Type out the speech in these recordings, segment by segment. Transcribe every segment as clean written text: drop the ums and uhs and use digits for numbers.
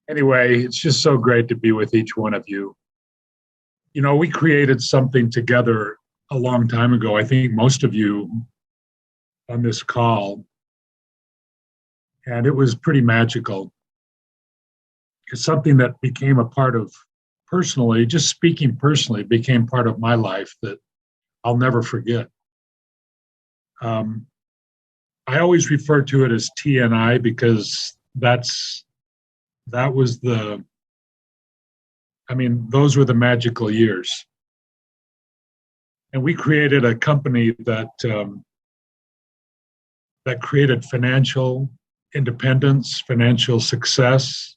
Anyway, it's just so great to be with each one of you. You know, we created something together a long time ago. I think most of you on this call, and it was pretty magical. It's something that became a part of personally, just speaking personally, became part of my life that I'll never forget. I always refer to it as TNI because those were the magical years. And we created a company that created financial independence, financial success,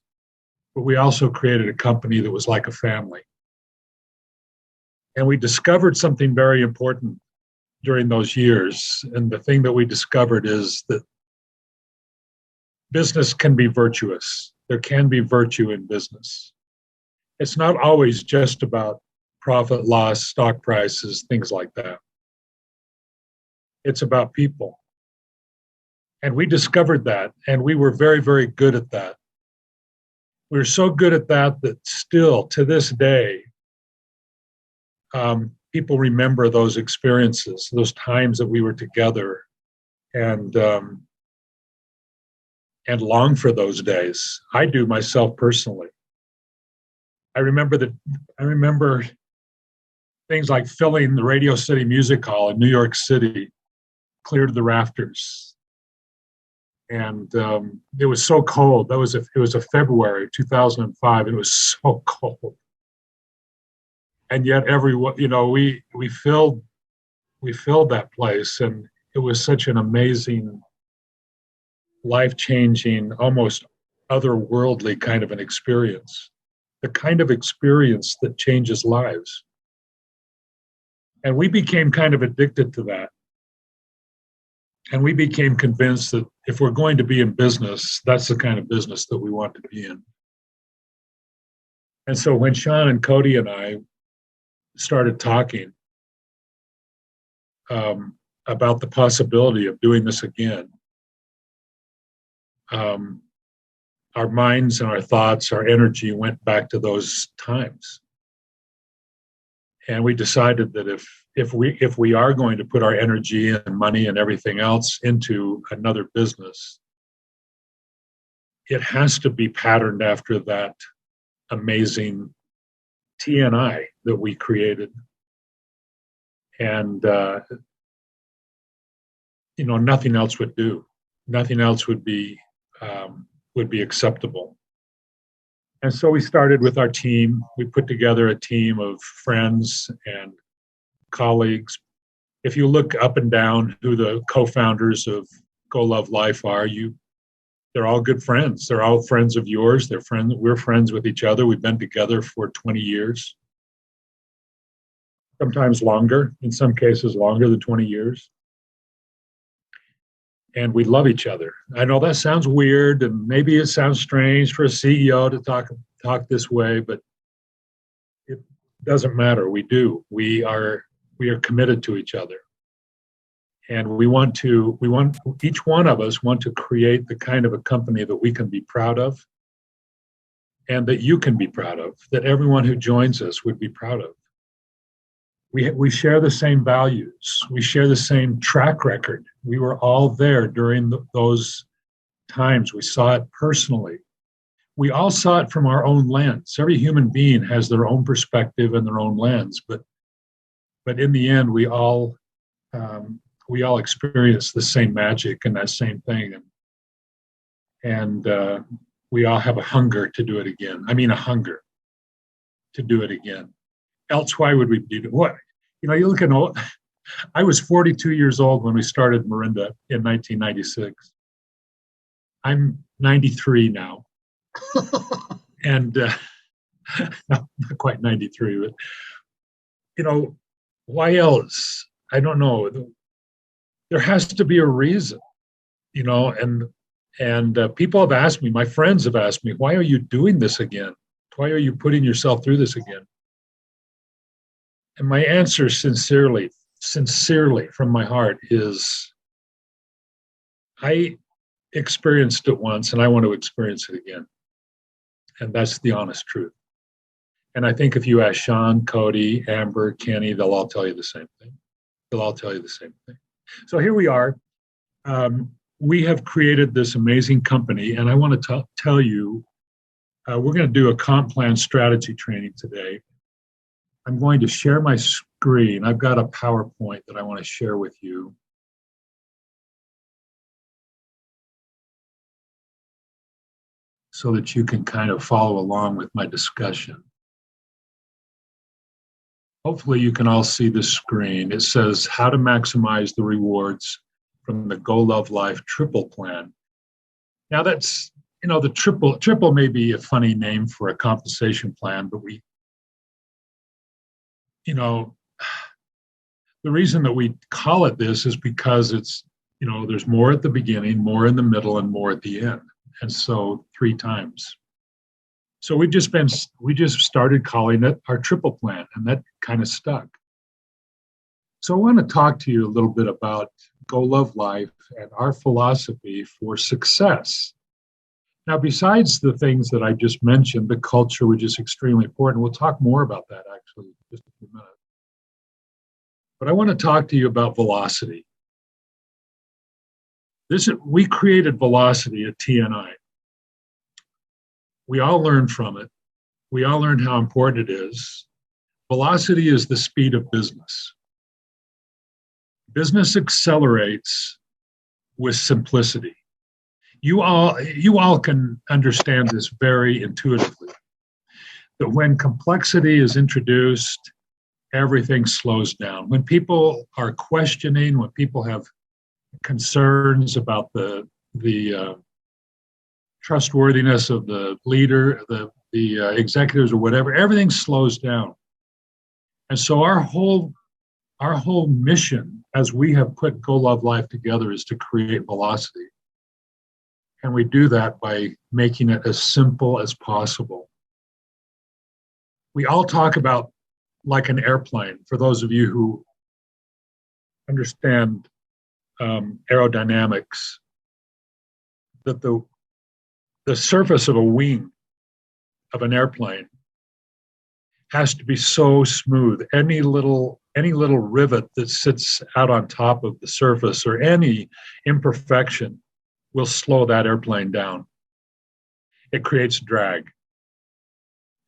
but we also created a company that was like a family. And we discovered something very important during those years. And the thing that we discovered is that business can be virtuous. There can be virtue in business. It's not always just about profit, loss, stock prices, things like that. It's about people. And we discovered that, and we were very, very good at that. We were so good at that still, to this day, people remember those experiences, those times that we were together, and long for those days. I do myself personally. I remember things like filling the Radio City Music Hall in New York City, clear to the rafters. And it was so cold. It was a February 2005, and it was so cold. And yet we filled that place, and it was such an amazing, life-changing, almost otherworldly kind of an experience. The kind of experience that changes lives. And we became kind of addicted to that. And we became convinced that if we're going to be in business, that's the kind of business that we want to be in. And so when Sean and Cody and I started talking about the possibility of doing this again, our minds and our thoughts, our energy went back to those times. And we decided that if we are going to put our energy and money and everything else into another business, it has to be patterned after that amazing TNI that we created. And nothing else would do. Nothing else would be acceptable. And so we started with our team. We put together a team of friends and colleagues. If you look up and down who the co-founders of Go Love Life are, they're all good friends. They're all friends of yours. We're friends with each other. We've been together for 20 years. Sometimes longer, in some cases longer than 20 years. And we love each other. I know that sounds weird, and maybe it sounds strange for a CEO to talk this way, but it doesn't matter. We do. We are committed to each other, and each one of us want to create the kind of a company that we can be proud of, and that you can be proud of, that everyone who joins us would be proud of. We share the same values. We share the same track record. We were all there during those times. We saw it personally. We all saw it from our own lens. Every human being has their own perspective and their own lens, but in the end, we all experience the same magic and that same thing, and we all have a hunger to do it again. I mean, a hunger to do it again. Else, why would we do what? You look at old. I was 42 years old when we started Marinda in 1996. I'm 93 now, and not quite 93, but why else? I don't know. There has to be a reason, and people have asked me. My friends have asked me, "Why are you doing this again? Why are you putting yourself through this again?" And my answer sincerely from my heart is, I experienced it once and I want to experience it again. And that's the honest truth. And I think if you ask Sean, Cody, Amber, Kenny, they'll all tell you the same thing. They'll all tell you the same thing. So here we are. We have created this amazing company, and I want to tell you, we're going to do a comp plan strategy training today. I'm going to share my screen. I've got a PowerPoint that I want to share with you. So that you can kind of follow along with my discussion. Hopefully you can all see the screen. It says how to maximize the rewards from the Go Love Life triple plan. Now that's, the triple may be a funny name for a compensation plan, but the reason that we call it this is because it's, there's more at the beginning, more in the middle, and more at the end. And so 3 times. So we just started calling it our triple plan, and that kind of stuck. So I want to talk to you a little bit about Go Love Life and our philosophy for success. Now, besides the things that I just mentioned, the culture, which is extremely important, we'll talk more about that actually in just a few minutes. But I want to talk to you about velocity. We created velocity at TNI. We all learned from it. We all learned how important it is. Velocity is the speed of business. Business accelerates with simplicity. You all can understand this very intuitively, that when complexity is introduced, everything slows down. When people are questioning, when people have concerns about the trustworthiness of the leader, the executives or whatever, everything slows down. And so our whole mission as we have put Go Love Life together is to create velocity. And we do that by making it as simple as possible. We all talk about like an airplane, for those of you who understand aerodynamics, that the surface of a wing of an airplane has to be so smooth. Any little rivet that sits out on top of the surface or any imperfection will slow that airplane down. It creates drag.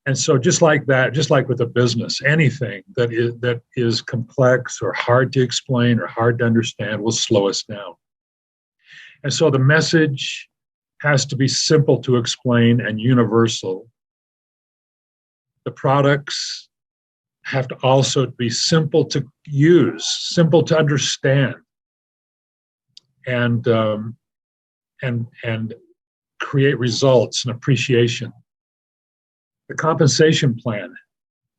And so just like that, just like with a business, anything that is complex or hard to explain or hard to understand will slow us down. And so the message has to be simple to explain and universal. The products have to also be simple to use, simple to understand, and create results and appreciation. The compensation plan.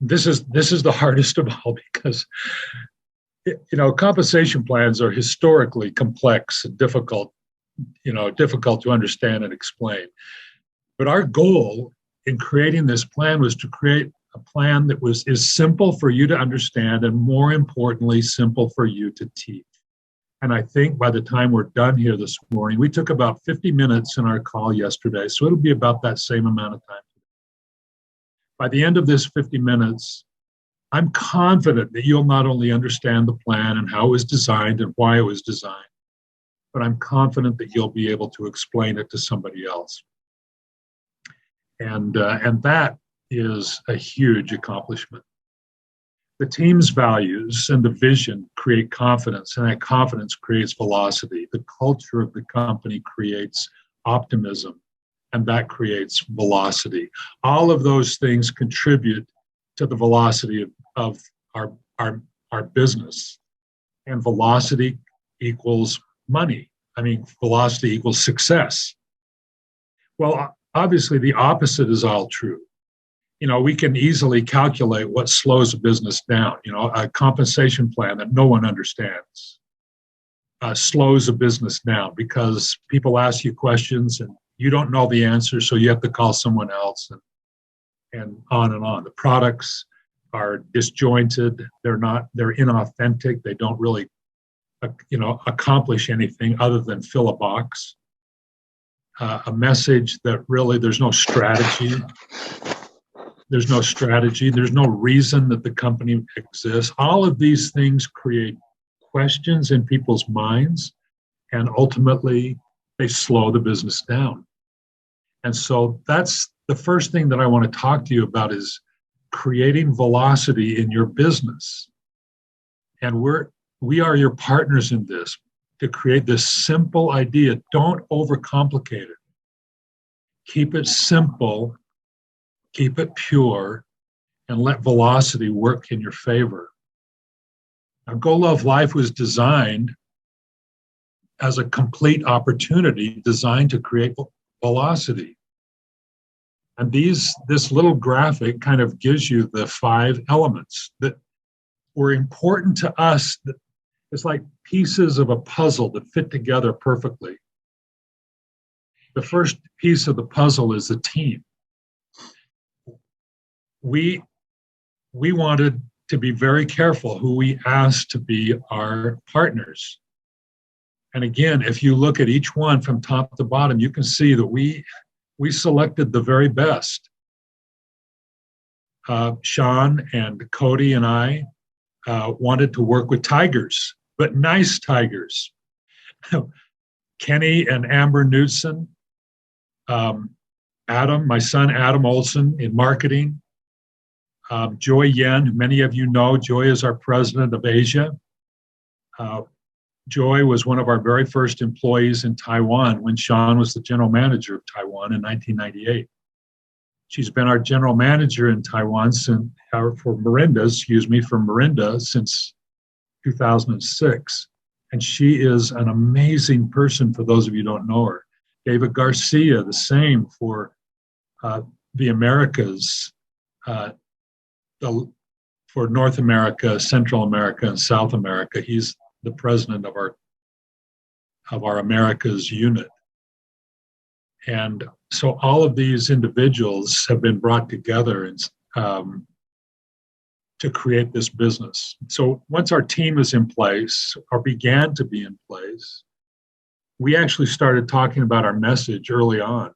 This is the hardest of all because compensation plans are historically complex and difficult to understand and explain. But our goal in creating this plan was to create a plan that is simple for you to understand and, more importantly, simple for you to teach. And I think by the time we're done here this morning, we took about 50 minutes in our call yesterday, so it'll be about that same amount of time. By the end of this 50 minutes, I'm confident that you'll not only understand the plan and how it was designed and why it was designed, but I'm confident that you'll be able to explain it to somebody else. And that is a huge accomplishment. The team's values and the vision create confidence, and that confidence creates velocity. The culture of the company creates optimism, and that creates velocity. All of those things contribute to the velocity of our business. And velocity equals money. Velocity equals success. Well, obviously the opposite is all true. We can easily calculate what slows a business down. A compensation plan that no one understands slows a business down because people ask you questions and you don't know the answer, so you have to call someone else, and on and on. The products are disjointed. They're inauthentic. They don't really accomplish anything other than fill a box. a message that really there's no strategy. There's no strategy. There's no reason that the company exists. All of these things create questions in people's minds, and ultimately they slow the business down. And so that's the first thing that I want to talk to you about is creating velocity in your business. And we are your partners in this to create this simple idea. Don't overcomplicate it. Keep it simple, keep it pure, and let velocity work in your favor. Now, Go Love Life was designed as a complete opportunity designed to create velocity. And this little graphic kind of gives you the 5 elements that were important to us. It's like pieces of a puzzle that fit together perfectly. The first piece of the puzzle is the team. We wanted to be very careful who we asked to be our partners. And again, if you look at each one from top to bottom, you can see that we selected the very best. Sean and Cody and I wanted to work with tigers, but nice tigers. Kenny and Amber Knudsen, Adam, my son Adam Olsen in marketing, Joy Yen, who many of you know. Joy is our president of Asia. Joy was one of our very first employees in Taiwan when Sean was the general manager of Taiwan in 1998. She's been our general manager in Taiwan since, for Mirinda since 2006. And she is an amazing person for those of you who don't know her. David Garcia, the same for the Americas, for North America, Central America, and South America. He's the president of our Americas unit. And so all of these individuals have been brought together to create this business. So once our team is in place, or began to be in place, we actually started talking about our message early on.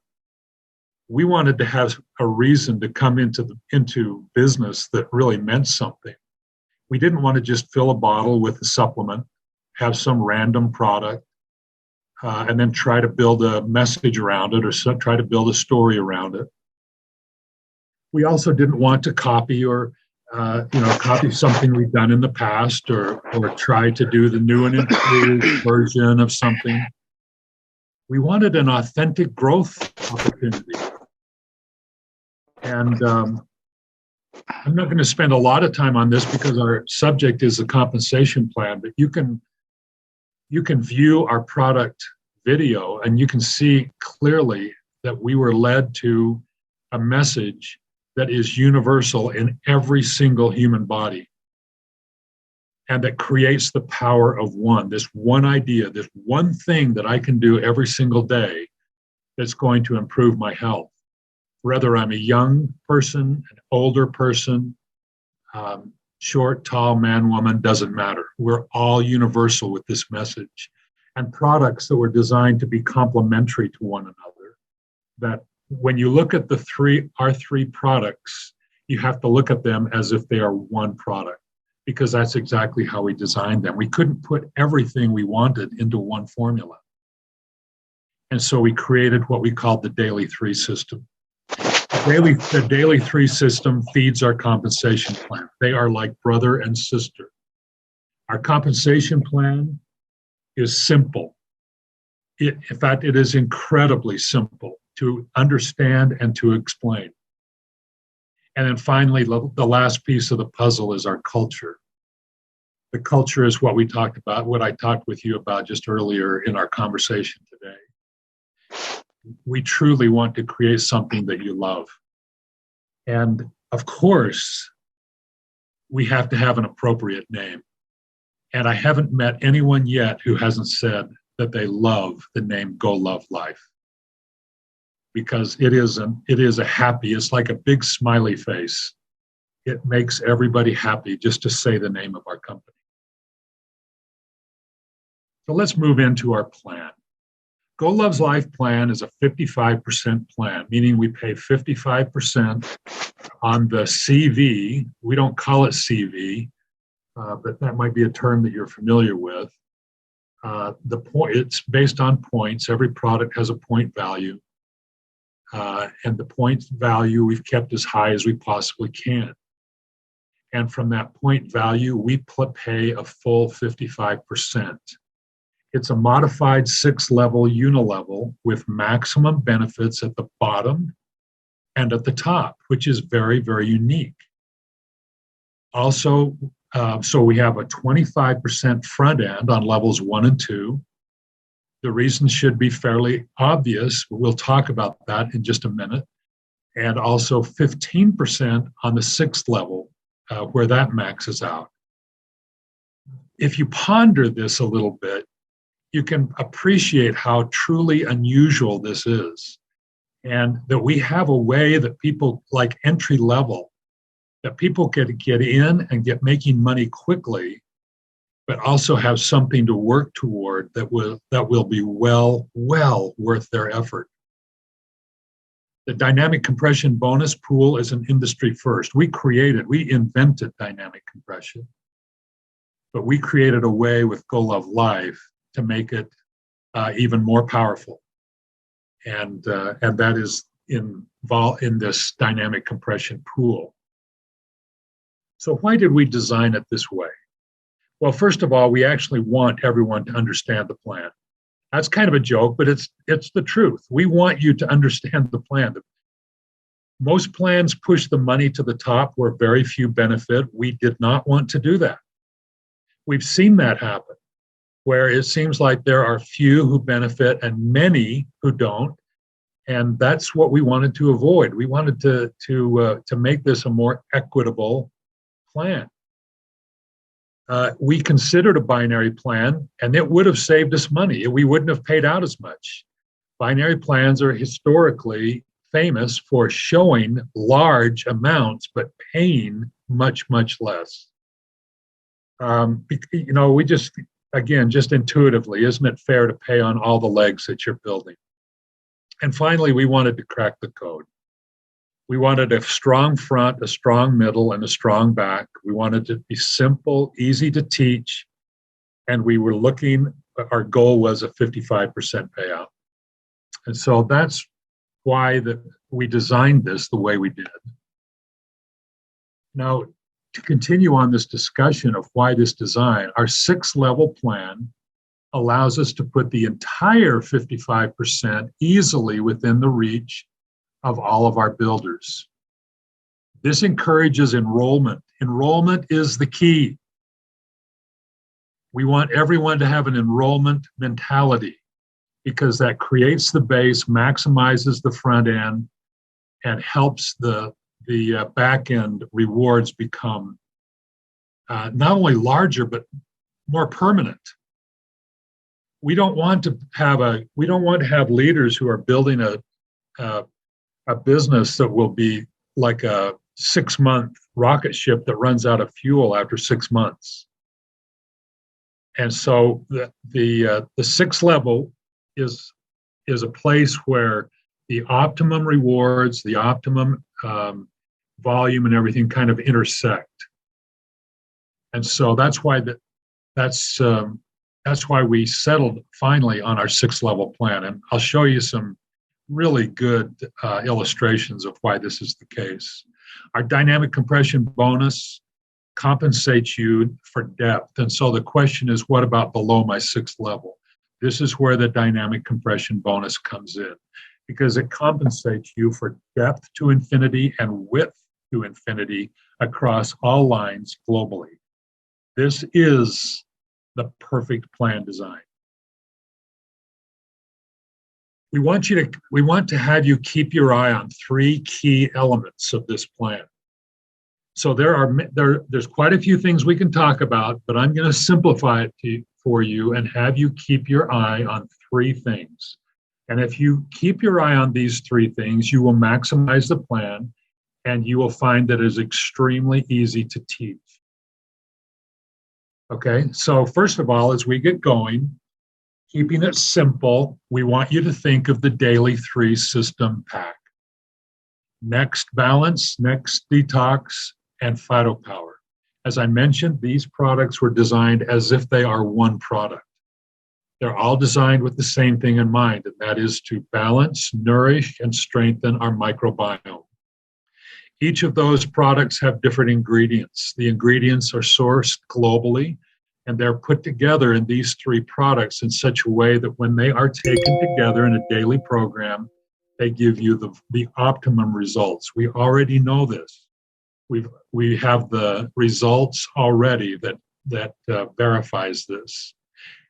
We wanted to have a reason to come into business that really meant something. We didn't want to just fill a bottle with a supplement, have some random product, and then try to build a message around it or try to build a story around it. We also didn't want to copy or copy something we've done in the past or try to do the new and improved version of something. We wanted an authentic growth opportunity. And I'm not going to spend a lot of time on this because our subject is the compensation plan, but you can view our product video and you can see clearly that we were led to a message that is universal in every single human body and that creates the power of one, this one idea, this one thing that I can do every single day that's going to improve my health. Whether I'm a young person, an older person, short, tall, man, woman, doesn't matter. We're all universal with this message. And products that were designed to be complementary to one another. That when you look at our three products, you have to look at them as if they are one product, because that's exactly how we designed them. We couldn't put everything we wanted into one formula. And so we created what we called the Daily 3 system. The Daily 3 system feeds our compensation plan. They are like brother and sister. Our compensation plan is simple. In fact, it is incredibly simple to understand and to explain. And then finally, the last piece of the puzzle is our culture. The culture is what we talked about, what I talked with you about just earlier in our conversation today. We truly want to create something that you love. And of course, we have to have an appropriate name. And I haven't met anyone yet who hasn't said that they love the name Go Love Life. Because it is a happy, it's like a big smiley face. It makes everybody happy just to say the name of our company. So let's move into our plan. Go Love's Life plan is a 55% plan, meaning we pay 55% on the CV. We don't call it CV, but that might be a term that you're familiar with. It's based on points. Every product has a point value. And the point value we've kept as high as we possibly can. And from that point value, we pay a full 55%. It's a modified 6-level unilevel with maximum benefits at the bottom and at the top, which is very, very unique. Also, so we have a 25% front end on levels 1 and 2. The reasons should be fairly obvious. We'll talk about that in just a minute. And also 15% on the 6th level, where that maxes out. If you ponder this a little bit, you can appreciate how truly unusual this is. And that we have a way that people, like entry level, that people can get in and get making money quickly, but also have something to work toward that will be well worth their effort. The dynamic compression bonus pool is an industry first. We invented dynamic compression, but we created a way with Go Love Life to make it even more powerful. And that is involved in this dynamic compression pool. So why did we design it this way? Well, first of all, we actually want everyone to understand the plan. That's kind of a joke, but it's the truth. We want you to understand the plan. Most plans push the money to the top where very few benefit. We did not want to do that. We've seen that happen, where it seems like there are few who benefit and many who don't. And that's what we wanted to avoid. We wanted to make this a more equitable plan. We considered a binary plan, and it would have saved us money. We wouldn't have paid out as much. Binary plans are historically famous for showing large amounts, but paying much, much less. We just intuitively, isn't it fair to pay on all the legs that you're building? And finally, we wanted to crack the code. We wanted a strong front, a strong middle, and a strong back. We wanted it to be simple, easy to teach, and our goal was a 55% payout. And so that's why we designed this the way we did. Now, to continue on this discussion of why this design, our 6-level plan allows us to put the entire 55% easily within the reach of all of our builders. This encourages enrollment. Enrollment is the key. We want everyone to have an enrollment mentality because that creates the base, maximizes the front end, and helps the back end rewards become not only larger but more permanent. We don't want to have leaders who are building a business that will be like a 6-month rocket ship that runs out of fuel after 6 months. And so the 6th level is a place where the optimum rewards, the optimum volume, and everything kind of intersect. And so that's why we settled finally on our 6-level plan. And I'll show you some really good illustrations of why this is the case. Our dynamic compression bonus compensates you for depth. And so the question is, what about below my 6th level? This is where the dynamic compression bonus comes in, because it compensates you for depth to infinity and width to infinity across all lines globally. This is the perfect plan design. We want to have you keep your eye on 3 key elements of this plan. So there's quite a few things we can talk about, but I'm going to simplify it for you and have you keep your eye on 3 things. And if you keep your eye on these 3 things, you will maximize the plan, and you will find that it is extremely easy to teach. Okay, so first of all, as we get going, Keeping it simple, we want you to think of the Daily 3 system pack. Next Balance, Next Detox, and PhytoPower. As I mentioned, these products were designed as if they are one product. They're all designed with the same thing in mind, and that is to balance, nourish, and strengthen our microbiome. Each of those products have different ingredients. The ingredients are sourced globally, and they're put together in these 3 products in such a way that when they are taken together in a daily program, they give you the optimum results. We already know this. We have the results already that verifies this.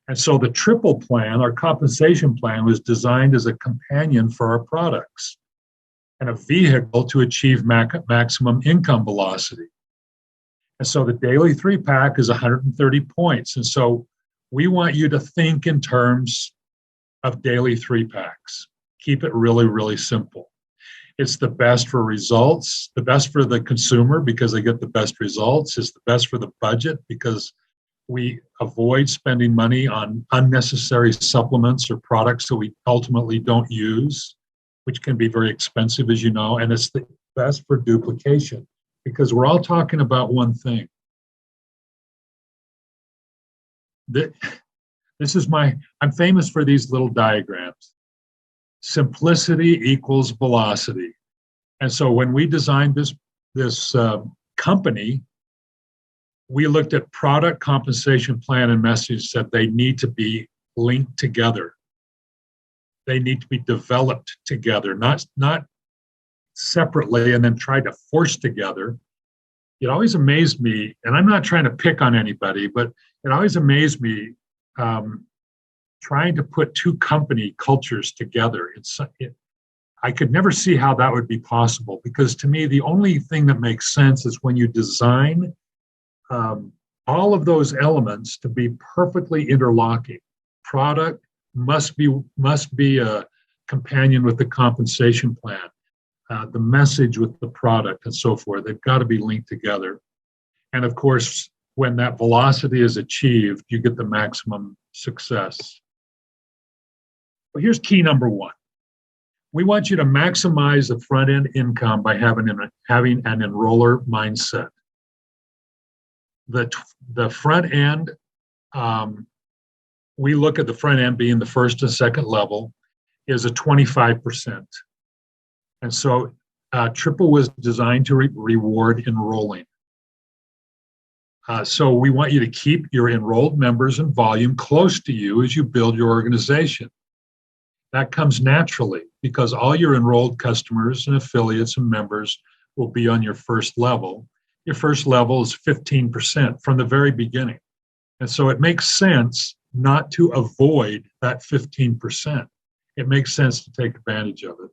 And so the triple plan, our compensation plan, was designed as a companion for our products and a vehicle to achieve maximum income velocity. And so the Daily 3 pack is 130 points. And so we want you to think in terms of Daily 3 packs. Keep it really, really simple. It's the best for results, the best for the consumer because they get the best results. It's the best for the budget because we avoid spending money on unnecessary supplements or products that we ultimately don't use, which can be very expensive, as you know. And it's the best for duplication because we're all talking about one thing. This is I'm famous for these little diagrams. Simplicity equals velocity. And so when we designed this company, we looked at product, compensation plan, and message, said they need to be linked together. They need to be developed together, not separately and then tried to force together. It always amazed me, and I'm not trying to pick on anybody, but it always amazed me trying to put 2 company cultures together. I could never see how that would be possible because to me, the only thing that makes sense is when you design all of those elements to be perfectly interlocking. Product must be a companion with the compensation plan, the message with the product, and so forth. They've got to be linked together. And of course, when that velocity is achieved, you get the maximum success. But here's key number 1. We want you to maximize the front-end income by having an enroller mindset. The front end, we look at the front end being the first and second level, is a 25%. And so Triple was designed to reward enrolling. So we want you to keep your enrolled members and volume close to you as you build your organization. That comes naturally because all your enrolled customers and affiliates and members will be on your first level. Your first level is 15% from the very beginning. And so it makes sense not to avoid that 15%. It makes sense to take advantage of it.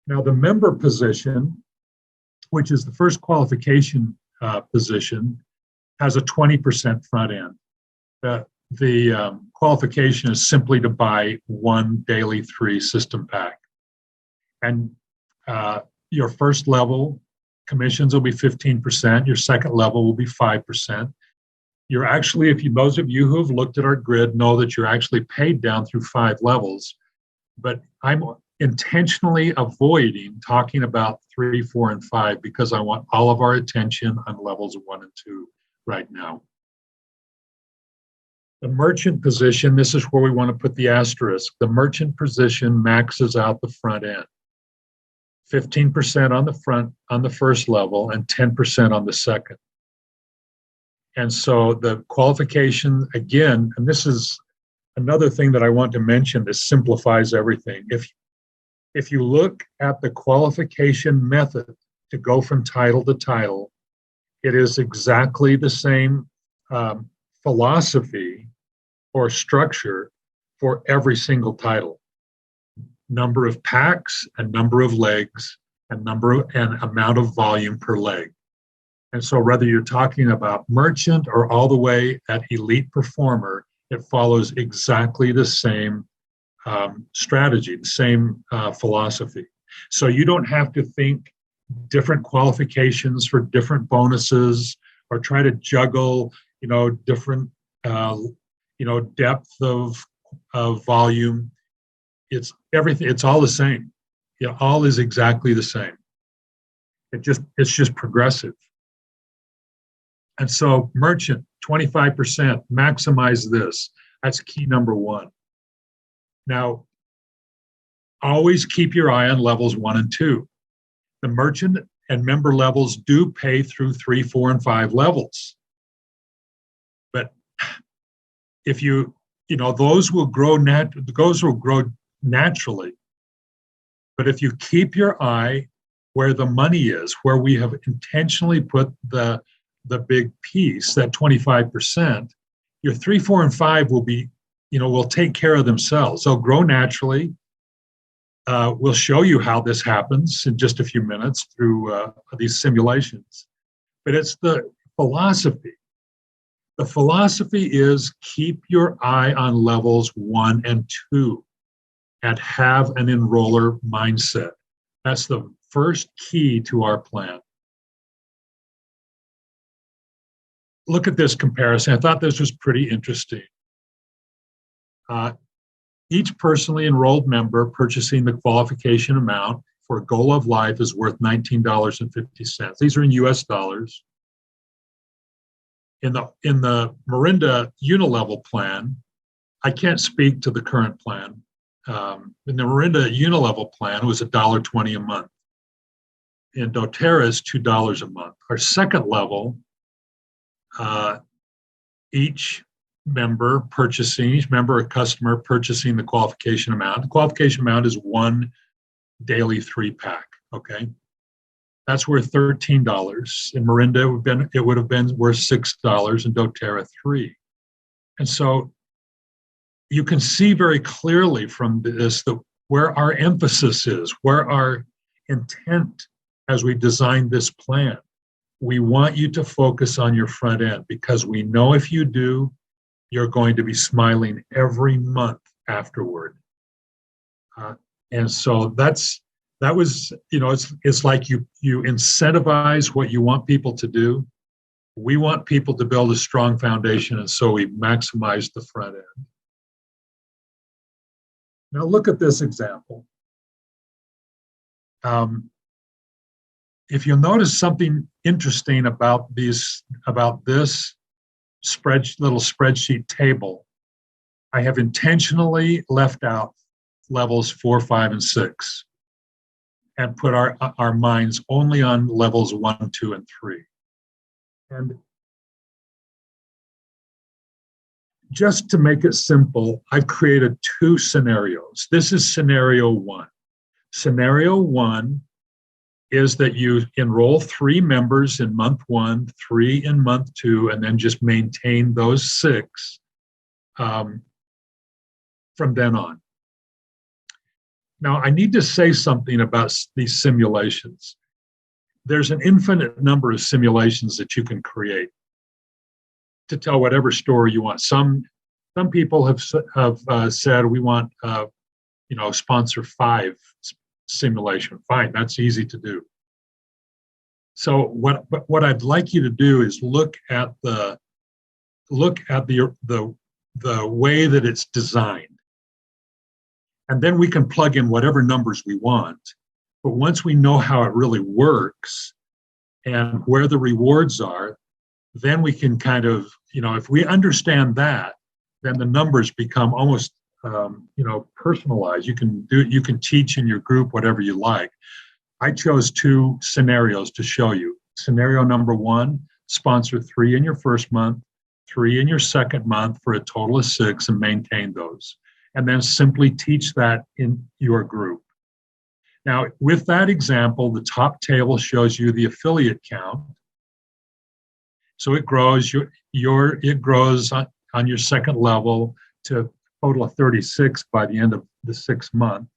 Now, the member position, which is the first qualification position, has a 20% front end. The qualification is simply to buy 1 Daily 3 system pack. And your first level commissions will be 15%. Your second level will be 5%. You're actually, those of you who have looked at our grid know that you're actually paid down through 5 levels. But I'm intentionally avoiding talking about 3, 4, and 5 because I want all of our attention on levels 1 and 2 right now. The merchant position, this is where we want to put the asterisk. The merchant position maxes out the front end. 15% on the first level and 10% on the second. And so the qualification, again, and this is another thing that I want to mention, this simplifies everything. If you look at the qualification method to go from title to title, it is exactly the same philosophy or structure for every single title. Number of packs and number of legs and amount of volume per leg. And so whether you're talking about merchant or all the way at elite performer, it follows exactly the same strategy, the same philosophy. So you don't have to think different qualifications for different bonuses or try to juggle, different depth of volume. It's everything. It's all the same. All is exactly the same. It's just progressive. And so merchant, 25%, maximize this. That's key number one. Now, always keep your eye on levels 1 and 2. The merchant and member levels do pay through 3, 4, and 5 levels. But if those will grow naturally. But if you keep your eye where the money is, where we have intentionally put the big piece, that 25%, your 3, 4, and 5 will take care of themselves. They'll grow naturally. We'll show you how this happens in just a few minutes through these simulations. But it's the philosophy. The philosophy is keep your eye on levels 1 and 2 and have an enroller mindset. That's the first key to our plan. Look at this comparison. I thought this was pretty interesting. Each personally enrolled member purchasing the qualification amount for a goal of life is worth $19.50. These are in US dollars. In the Morinda unilevel plan, I can't speak to the current plan. In the Morinda unilevel plan, it was $1.20 a month. In doTERRA is $2 a month. Our second level, each member or customer purchasing the qualification amount. The qualification amount is 1 daily 3-pack, okay? That's worth $13. In Morinda, it would have been worth $6, and doTERRA $3. And so you can see very clearly from this where our emphasis is, where our intent as we designed this plan. We want you to focus on your front end because we know if you do, you're going to be smiling every month afterward. And so it's like you incentivize what you want people to do. We want people to build a strong foundation, and so we maximize the front end. Now look at this example. If you'll notice something interesting about this little spreadsheet table, I have intentionally left out levels 4, 5, and 6 and put our minds only on levels 1, 2, and 3. And just to make it simple, I've created 2 scenarios. This is scenario 1. Scenario 1 is that you enroll 3 members in month 1, 3 in month 2, and then just maintain those 6 from then on. Now, I need to say something about these simulations. There's an infinite number of simulations that you can create to tell whatever story you want. Some people have said we want sponsor 5 simulation. Fine, that's easy to do. So what I'd like you to do is look at the way that it's designed. And then we can plug in whatever numbers we want. But once we know how it really works and where the rewards are, then we can kind of, if we understand that, then the numbers become almost, personalized. You can teach in your group whatever you like. I chose 2 scenarios to show you. Scenario number 1, sponsor 3 in your first month, 3 in your second month for a total of 6 and maintain those. And then simply teach that in your group. Now, with that example, the top table shows you the affiliate count. So it grows. It grows on your second level to a total of 36 by the end of the 6th month.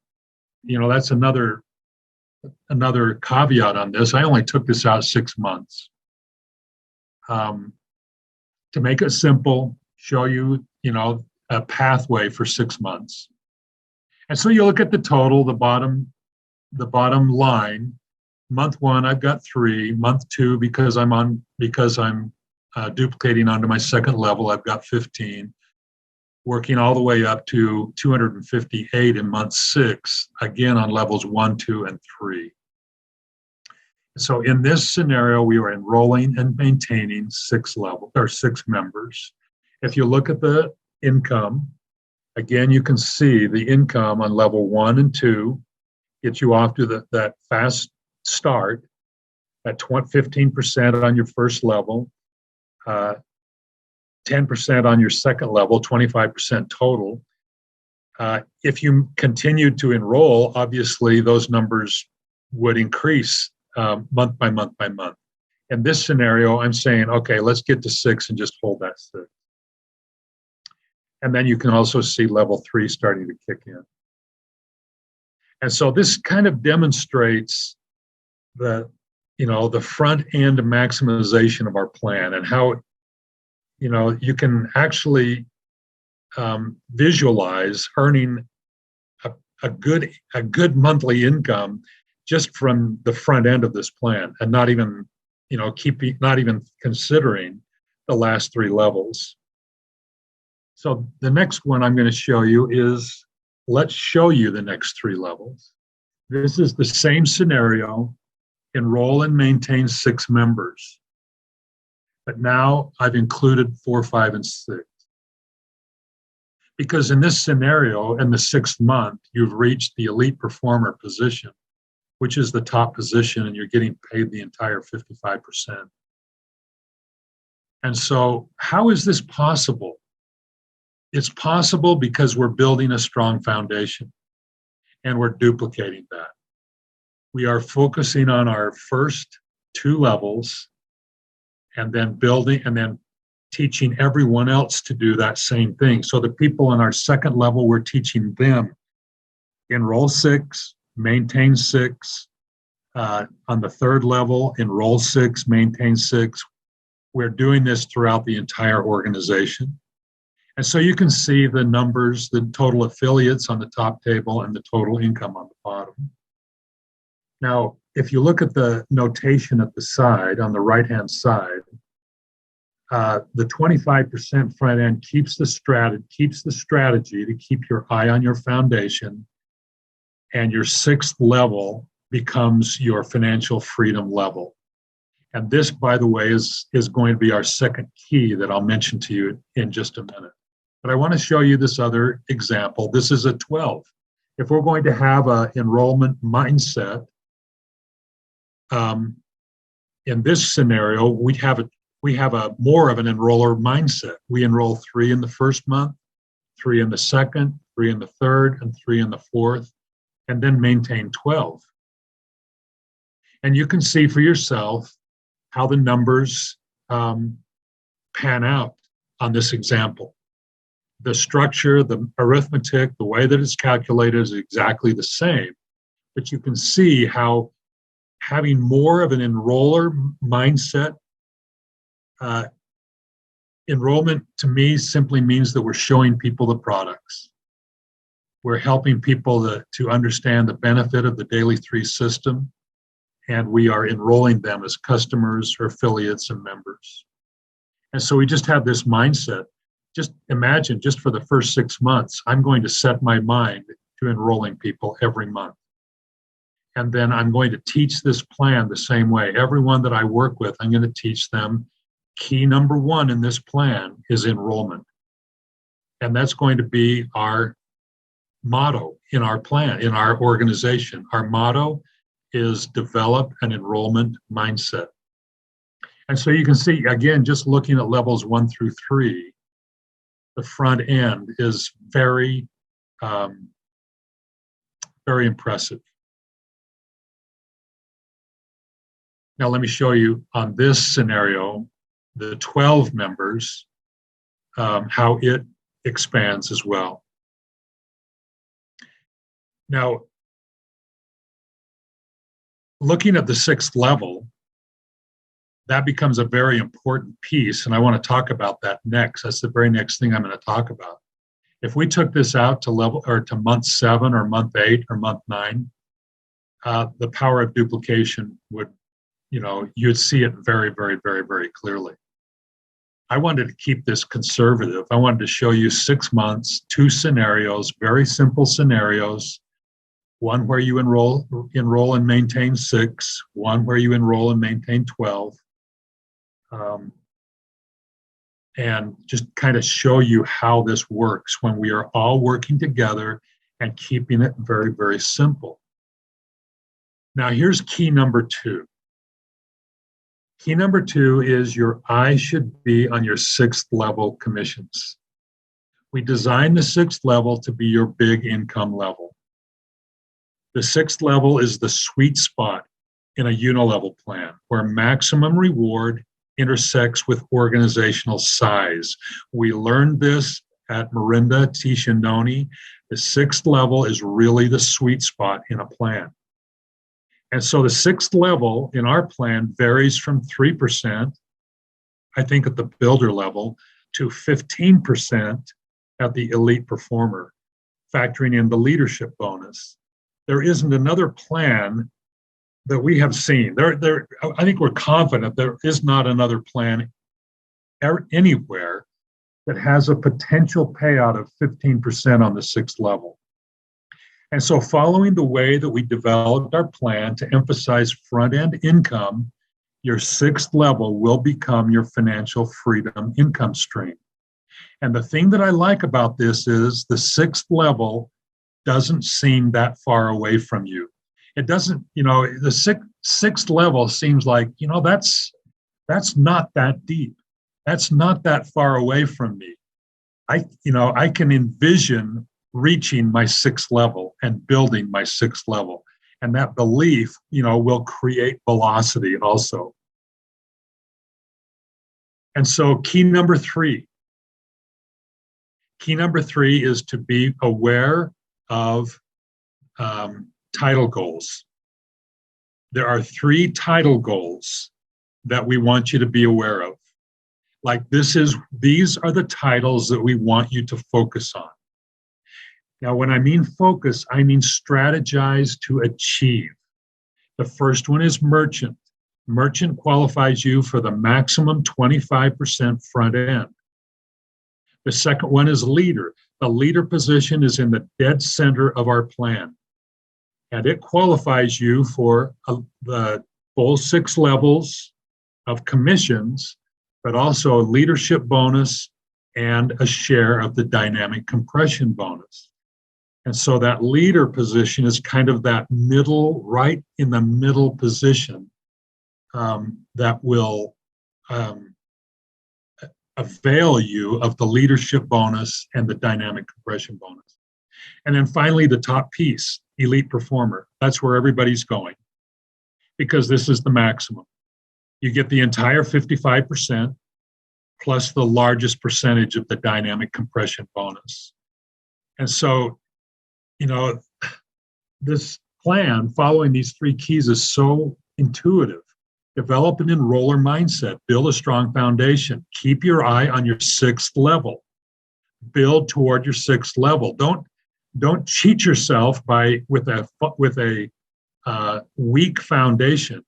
That's another caveat on this. I only took this out 6 months. To make it simple, show you, a pathway for 6 months. And so you look at the total, the bottom line. Month 1, I've got 3. Month 2, because I'm duplicating onto my second level, I've got 15. working all the way up to 258 in month 6, again on levels 1, 2, and 3. So in this scenario, we were enrolling and maintaining 6 members. If you look at the income, again, you can see the income on level 1 and 2 gets you off to that fast start at 15% on your first level, 10% on your second level, 25% total. If you continued to enroll, obviously those numbers would increase month by month by month. In this scenario, I'm saying, okay, let's get to 6 and just hold that 6. And then you can also see level 3 starting to kick in. And so this kind of demonstrates the front end maximization of our plan and how, you can actually visualize earning a good monthly income just from the front end of this plan, and not even considering the last 3 levels. So the next one I'm going to show you is, let's show you the next 3 levels. This is the same scenario, enroll and maintain 6 members. But now I've included 4, 5, and 6. Because in this scenario, in the 6th month, you've reached the elite performer position, which is the top position, and you're getting paid the entire 55%. And so how is this possible? It's possible because we're building a strong foundation, and we're duplicating that. We are focusing on our first 2 levels, and then building and then teaching everyone else to do that same thing. So the people on our second level, we're teaching them enroll 6, maintain 6. On the 3rd level, enroll 6, maintain 6. We're doing this throughout the entire organization. And so you can see the numbers, the total affiliates on the top table and the total income on the bottom. Now, if you look at the notation at the side, on the right-hand side, the 25% front end keeps the strategy to keep your eye on your foundation, and your 6th level becomes your financial freedom level. And this, by the way, is going to be our second key that I'll mention to you in just a minute. But I want to show you this other example. This is a 12. If we're going to have an enrollment mindset, in this scenario, we have a more of an enroller mindset. We enroll 3 in the first month, 3 in the second, 3 in the third, and 3 in the fourth, and then maintain 12. And you can see for yourself how the numbers pan out on this example. The structure, the arithmetic, the way that it's calculated is exactly the same, but you can see how having more of an enroller mindset, enrollment to me simply means that we're showing people the products. We're helping people to understand the benefit of the Daily 3 system, and we are enrolling them as customers or affiliates and members. And so we just have this mindset. Just imagine, just for the first 6 months, I'm going to set my mind to enrolling people every month. And then I'm going to teach this plan the same way. Everyone that I work with, I'm going to teach them key number 1 in this plan is enrollment. And that's going to be our motto in our plan, in our organization. Our motto is develop an enrollment mindset. And so you can see, again, just looking at levels 1 through 3, the front end is very, very impressive. Now let me show you on this scenario, the 12 members, how it expands as well. Now, looking at the 6th level, that becomes a very important piece, and I want to talk about that next. That's the very next thing I'm going to talk about. If we took this out to month 7 or month 8 or month 9, the power of duplication would, you'd see it very, very, very, very clearly. I wanted to keep this conservative. I wanted to show you 6 months, 2 scenarios, very simple scenarios. One where you enroll and maintain 6, one where you enroll and maintain 12. And just kind of show you how this works when we are all working together and keeping it very, very simple. Now, here's key number 2. Key number 2 is your eye should be on your 6th level commissions. We designed the 6th level to be your big income level. The 6th level is the sweet spot in a unilevel plan where maximum reward intersects with organizational size. We learned this at Marinda Tishanoni. The 6th level is really the sweet spot in a plan. And so the 6th level in our plan varies from 3%, I think at the builder level, to 15% at the elite performer, factoring in the leadership bonus. There isn't another plan that we have seen. I think we're confident there is not another plan anywhere that has a potential payout of 15% on the 6th level. And so following the way that we developed our plan to emphasize front-end income, your 6th level will become your financial freedom income stream. And the thing that I like about this is the 6th level doesn't seem that far away from you. It doesn't, the sixth level seems like, that's not that deep. That's not that far away from me. I can envision reaching my 6th level and building my 6th level. And that belief, will create velocity also. And so key number 3. Key number 3 is to be aware of title goals. There are 3 title goals that we want you to be aware of. Like these are the titles that we want you to focus on. Now, when I mean focus, I mean strategize to achieve. The first one is merchant. Merchant qualifies you for the maximum 25% front end. The second one is leader. The leader position is in the dead center of our plan. And it qualifies you for the full 6 levels of commissions, but also a leadership bonus and a share of the dynamic compression bonus. And so that leader position is kind of that middle, right in the middle position that will avail you of the leadership bonus and the dynamic compression bonus. And then finally, the top piece, elite performer. That's where everybody's going because this is the maximum. You get the entire 55% plus the largest percentage of the dynamic compression bonus. And so, this plan following these 3 keys is so intuitive. Develop an enroller mindset, build a strong foundation, keep your eye on your 6th level, build toward your 6th level. Don't cheat yourself with a weak foundation,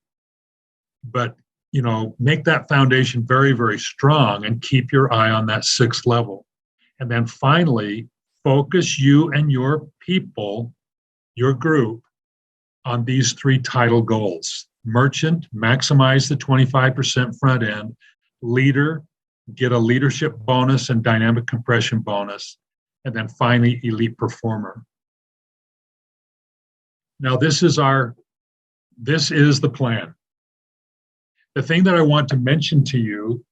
but make that foundation very, very strong and keep your eye on that 6th level. And then finally, focus you and your people, your group, on these 3 title goals. Merchant, maximize the 25% front end. Leader, get a leadership bonus and dynamic compression bonus. And then finally, elite performer. Now, this is the plan. The thing that I want to mention to you,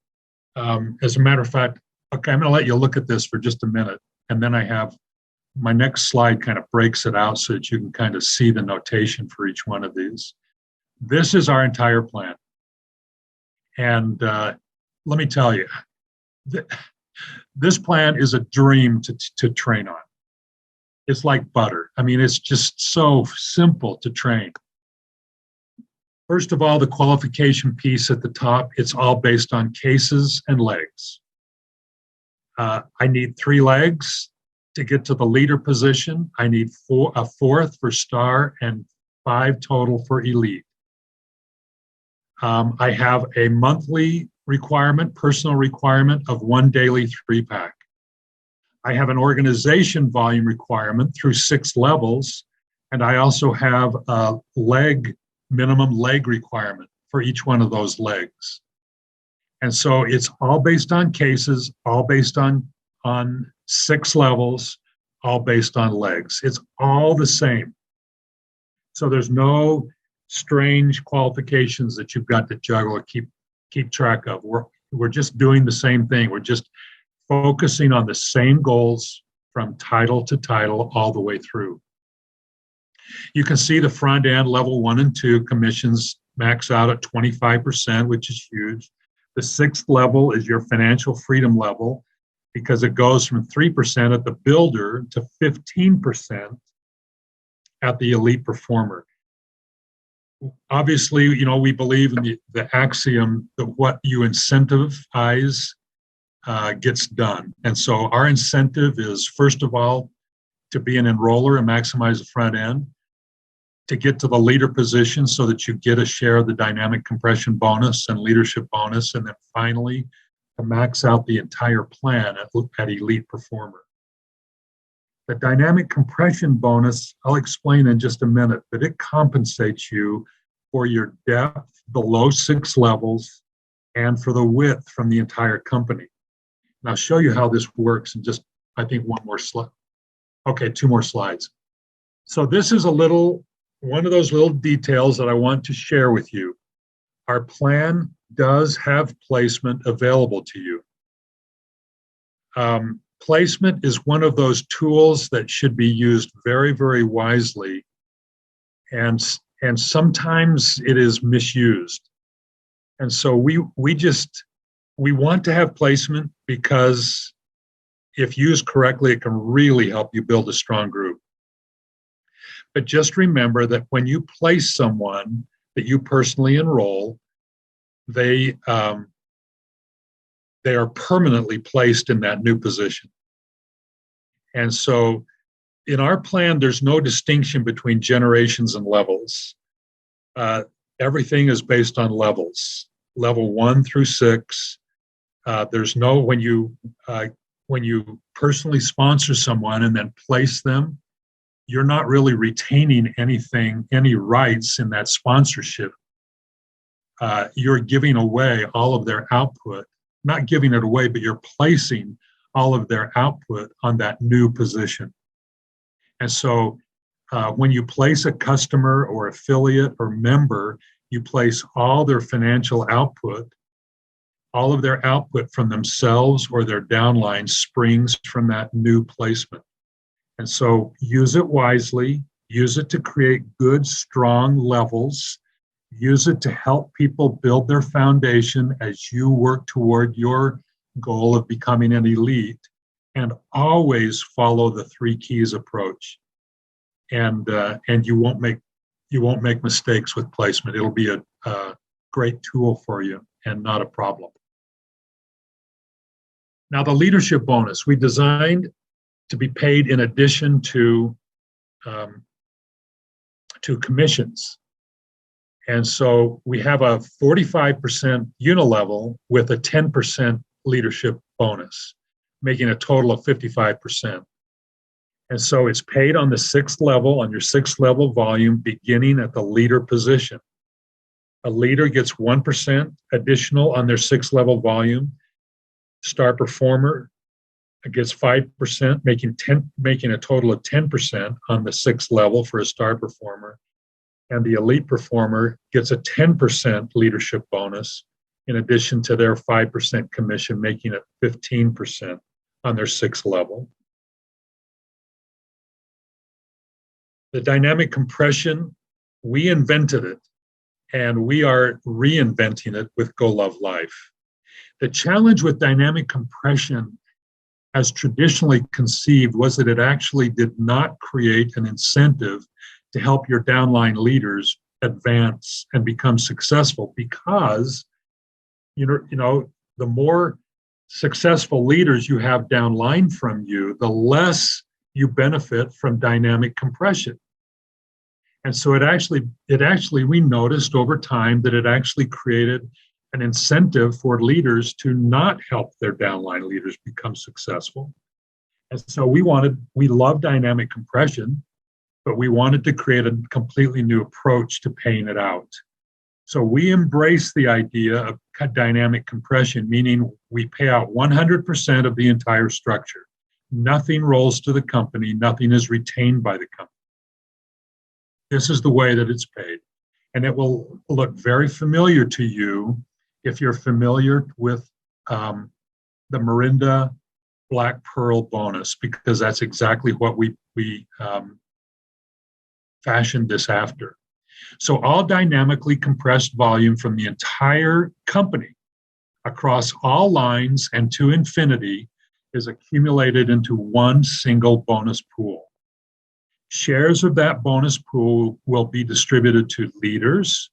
as a matter of fact, okay, I'm going to let you look at this for just a minute. And then I have my next slide kind of breaks it out so that you can kind of see the notation for each one of these. This is our entire plan. And let me tell you, this plan is a dream to train on. It's like butter. I mean, it's just so simple to train. First of all, the qualification piece at the top, it's all based on cases and legs. I need 3 legs to get to the leader position. I need a 4th for star and 5 total for elite. I have a monthly requirement, personal requirement of 1 daily 3-pack. I have an organization volume requirement through 6 levels, and I also have a minimum leg requirement for each one of those legs. And so it's all based on cases, all based on 6 levels, all based on legs. It's all the same. So there's no strange qualifications that you've got to juggle or keep track of. We're just doing the same thing. We're just focusing on the same goals from title to title all the way through. You can see the front end, level 1 and 2 commissions max out at 25%, which is huge. The 6th level is your financial freedom level, because it goes from 3% at the builder to 15% at the elite performer. Obviously, we believe in the axiom that what you incentivize gets done. And so our incentive is, first of all, to be an enroller and maximize the front end, to get to the leader position so that you get a share of the dynamic compression bonus and leadership bonus, and then finally to max out the entire plan at elite performer. The dynamic compression bonus, I'll explain in just a minute, but it compensates you for your depth below 6 levels and for the width from the entire company. And I'll show you how this works in just, I think, one more slide. Okay, 2 more slides. So this is one of those little details that I want to share with you. Our plan does have placement available to you. Placement is one of those tools that should be used very, very wisely, and sometimes it is misused. And so we want to have placement because if used correctly, it can really help you build a strong group. But just remember that when you place someone that you personally enroll, they are permanently placed in that new position. And so in our plan, there's no distinction between generations and levels. Everything is based on levels, level 1 through 6. There's no, when you personally sponsor someone and then place them, you're not really retaining any rights in that sponsorship. You're giving away all of their output, not giving it away, but you're placing all of their output on that new position. And so when you place a customer or affiliate or member, you place all their financial output, all of their output from themselves or their downline springs from that new placement. And so use it wisely, use it to create good, strong levels, use it to help people build their foundation as you work toward your goal of becoming an elite, and always follow the 3 keys approach. And you won't make mistakes with placement. It'll be a great tool for you and not a problem. Now, the leadership bonus we designed to be paid in addition to commissions. And so we have a 45% unilevel with a 10% leadership bonus, making a total of 55%. And so it's paid on the 6th level, on your 6th level volume, beginning at the leader position. A leader gets 1% additional on their 6th level volume. Star performer gets 5%, making a total of 10% on the 6th level for a star performer. And the elite performer gets a 10% leadership bonus in addition to their 5% commission, making it 15% on their 6th level. The dynamic compression, we invented it, and we are reinventing it with Go Love Life. The challenge with dynamic compression, as traditionally conceived, was that it actually did not create an incentive to help your downline leaders advance and become successful, because the more successful leaders you have downline from you, the less you benefit from dynamic compression. And so it actually we noticed over time that it actually created an incentive for leaders to not help their downline leaders become successful. And so we love dynamic compression, but we wanted to create a completely new approach to paying it out. So we embrace the idea of dynamic compression, meaning we pay out 100% of the entire structure. Nothing rolls to the company, nothing is retained by the company. This is the way that it's paid. And it will look very familiar to you if you're familiar with the Morinda Black Pearl bonus, because that's exactly what we fashioned this after. So all dynamically compressed volume from the entire company across all lines and to infinity is accumulated into one single bonus pool. Shares of that bonus pool will be distributed to leaders,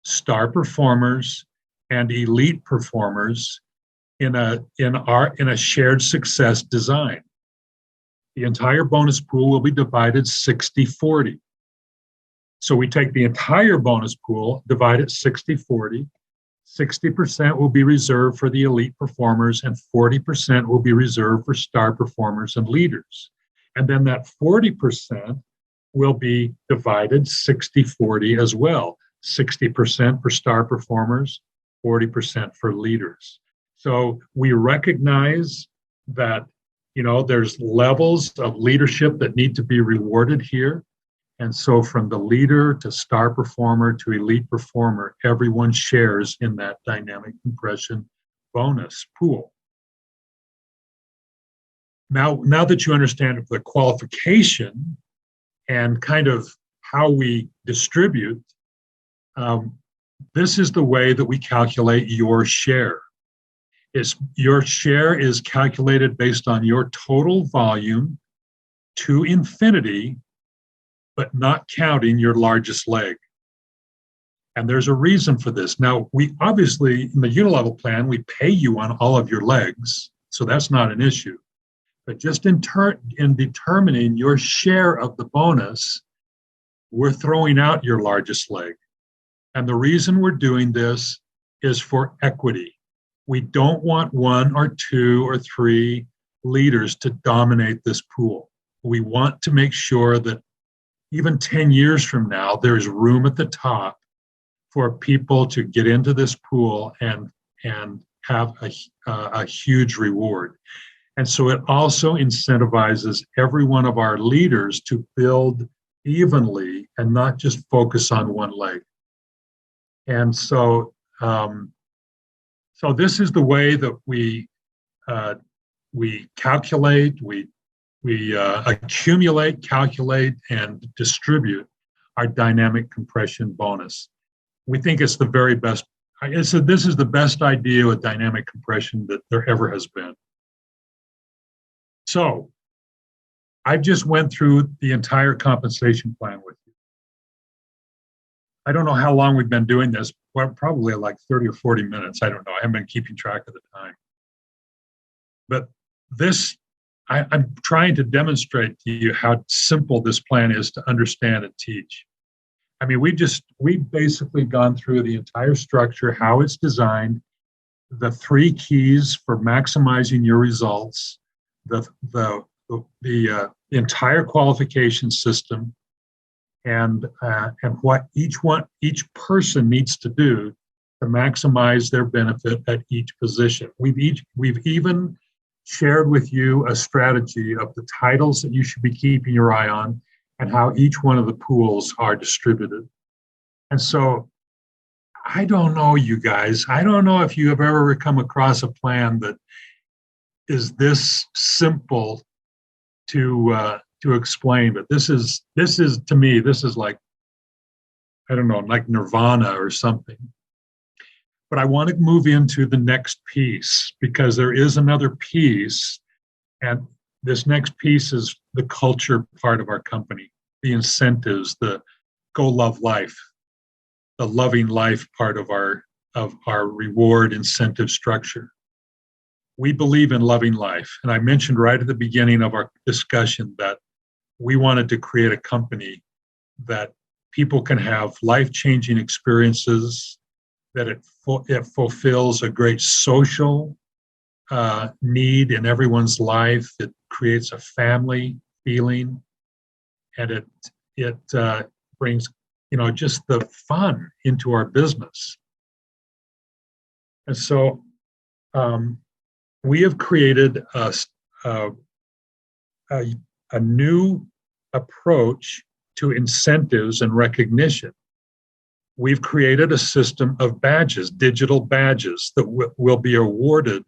star performers, and elite performers in a shared success design. The entire bonus pool will be divided 60-40. So we take the entire bonus pool, divide it 60-40. 60% will be reserved for the elite performers and 40% will be reserved for star performers and leaders. And then that 40% will be divided 60-40 as well. 60% for star performers, 40% for leaders. So we recognize that, there's levels of leadership that need to be rewarded here. And so from the leader to star performer to elite performer, everyone shares in that dynamic compression bonus pool. Now that you understand the qualification and kind of how we distribute, this is the way that we calculate your share. Your share is calculated based on your total volume to infinity, but not counting your largest leg. And there's a reason for this. Now, we obviously, in the unilevel plan, we pay you on all of your legs, so that's not an issue. But just in determining your share of the bonus, we're throwing out your largest leg. And the reason we're doing this is for equity. We don't want one or two or three leaders to dominate this pool. We want to make sure that even 10 years from now, there's room at the top for people to get into this pool and have a huge reward. And so it also incentivizes every one of our leaders to build evenly and not just focus on one leg. And so, so this is the way that we calculate, we accumulate, calculate, and distribute our dynamic compression bonus. We think it's the very best. This is the best idea with dynamic compression that there ever has been. So I just went through the entire compensation plan with you. I don't know how long we've been doing this. Well, probably like 30 or 40 minutes. I don't know. I haven't been keeping track of the time. But this, I'm trying to demonstrate to you how simple this plan is to understand and teach. I mean, we've basically gone through the entire structure, how it's designed, the 3 keys for maximizing your results, the entire qualification system, and what each person needs to do to maximize their benefit at each position. We've even shared with you a strategy of the titles that you should be keeping your eye on and how each one of the pools are distributed. And so I don't know, you guys, I don't know if you have ever come across a plan that is this simple to explain, but this is to me, this is like, I don't know, like nirvana or something. But I want to move into the next piece because there is another piece, and this next piece is the culture part of our company, the incentives, the go love life, the loving life part of our reward incentive structure. We believe in loving life. And I mentioned right at the beginning of our discussion that we wanted to create a company that people can have life-changing experiences, that it fulfills a great social need in everyone's life. It creates a family feeling, and it brings just the fun into our business. And so we have created a new approach to incentives and recognition. We've created a system of badges, digital badges, that will be awarded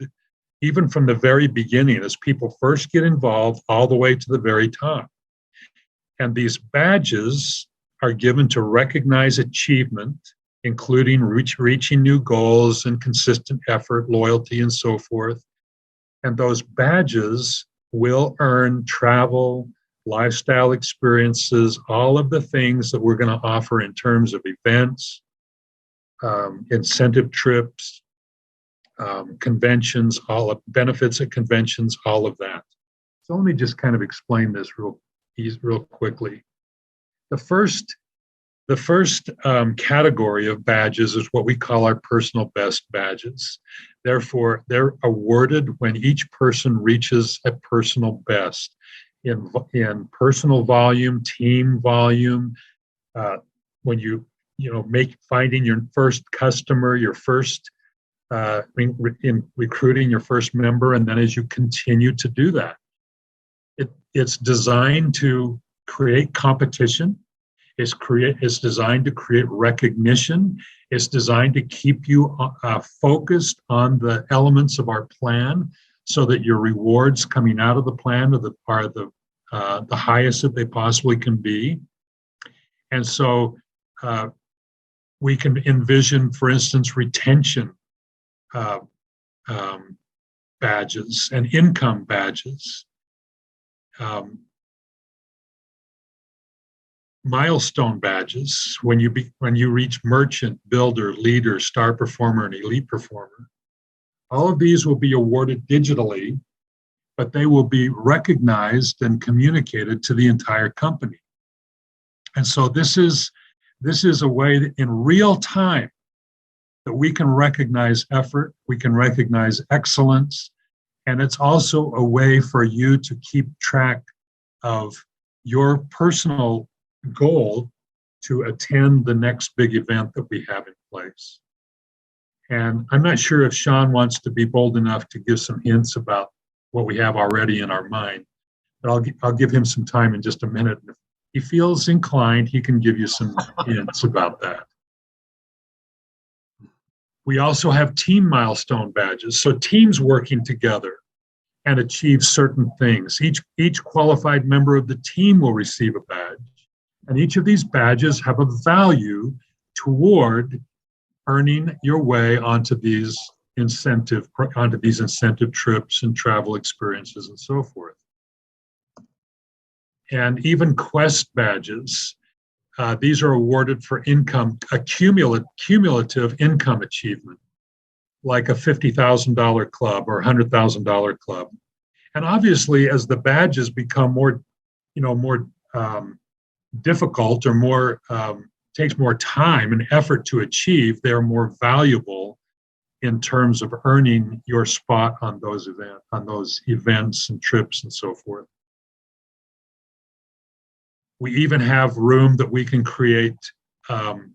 even from the very beginning as people first get involved all the way to the very top. And these badges are given to recognize achievement, including reaching new goals and consistent effort, loyalty, and so forth. And those badges will earn travel, lifestyle experiences, all of the things that we're going to offer in terms of events, incentive trips, conventions, all of benefits at conventions, all of that. So let me just kind of explain this real quickly. The first category of badges is what we call our personal best badges. Therefore, they're awarded when each person reaches a personal best in personal volume, team volume, when finding your first customer, your first in recruiting your first member, and then as you continue to do that. It's designed to create competition. It's designed to create recognition. It's designed to keep you focused on the elements of our plan, so that your rewards coming out of the plan are the highest that they possibly can be. And so we can envision, for instance, retention badges and income badges. Milestone badges when you reach merchant, builder, leader, star performer, and elite performer. All of these will be awarded digitally, but they will be recognized and communicated to the entire company. And so this is a way that in real time that we can recognize effort, we can recognize excellence, and it's also a way for you to keep track of your personal goal to attend the next big event that we have in place. And I'm not sure if Sean wants to be bold enough to give some hints about what we have already in our mind, but I'll give him some time in just a minute. If he feels inclined, he can give you some hints about that. We also have team milestone badges, so teams working together and achieve certain things. Each qualified member of the team will receive a badge, and each of these badges have a value toward earning your way onto these incentive trips and travel experiences and so forth. And even Quest badges, these are awarded for income, a cumulative income achievement, like a $50,000 club or $100,000 club. And obviously, as the badges become more difficult or takes more time and effort to achieve, they're more valuable in terms of earning your spot on those events and trips and so forth. We even have room that we can create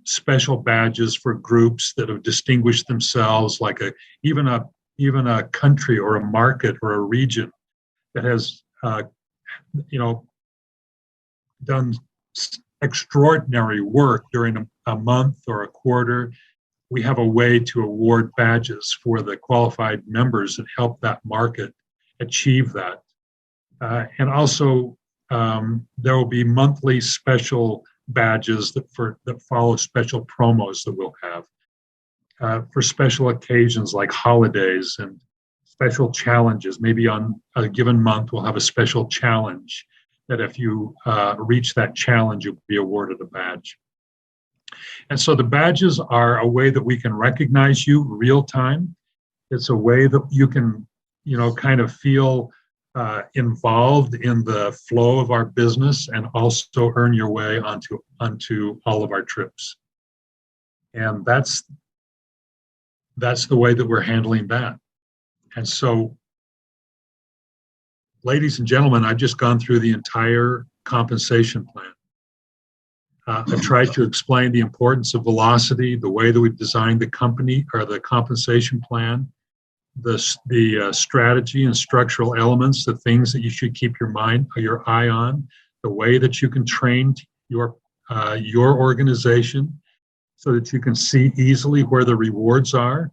special badges for groups that have distinguished themselves, like even a country or a market or a region that has done extraordinary work during a month or a quarter. We have a way to award badges for the qualified members that help that market achieve that. And also, there will be monthly special badges that follow special promos that we'll have for special occasions like holidays and special challenges. Maybe on a given month, we'll have a special challenge that if you reach that challenge, you'll be awarded a badge. And so the badges are a way that we can recognize you real time. It's a way that you can, kind of feel involved in the flow of our business and also earn your way onto all of our trips. And that's that's the way that we're handling that. And so, ladies and gentlemen, I've just gone through the entire compensation plan. I tried to explain the importance of velocity, the way that we've designed the company or the compensation plan, the strategy and structural elements, the things that you should keep your eye on, the way that you can train your organization so that you can see easily where the rewards are,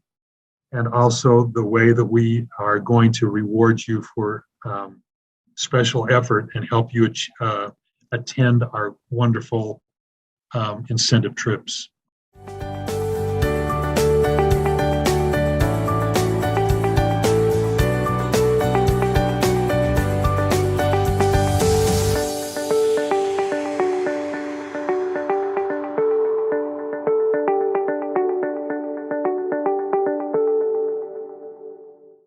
and also the way that we are going to reward you for special effort and help you attend our wonderful incentive trips.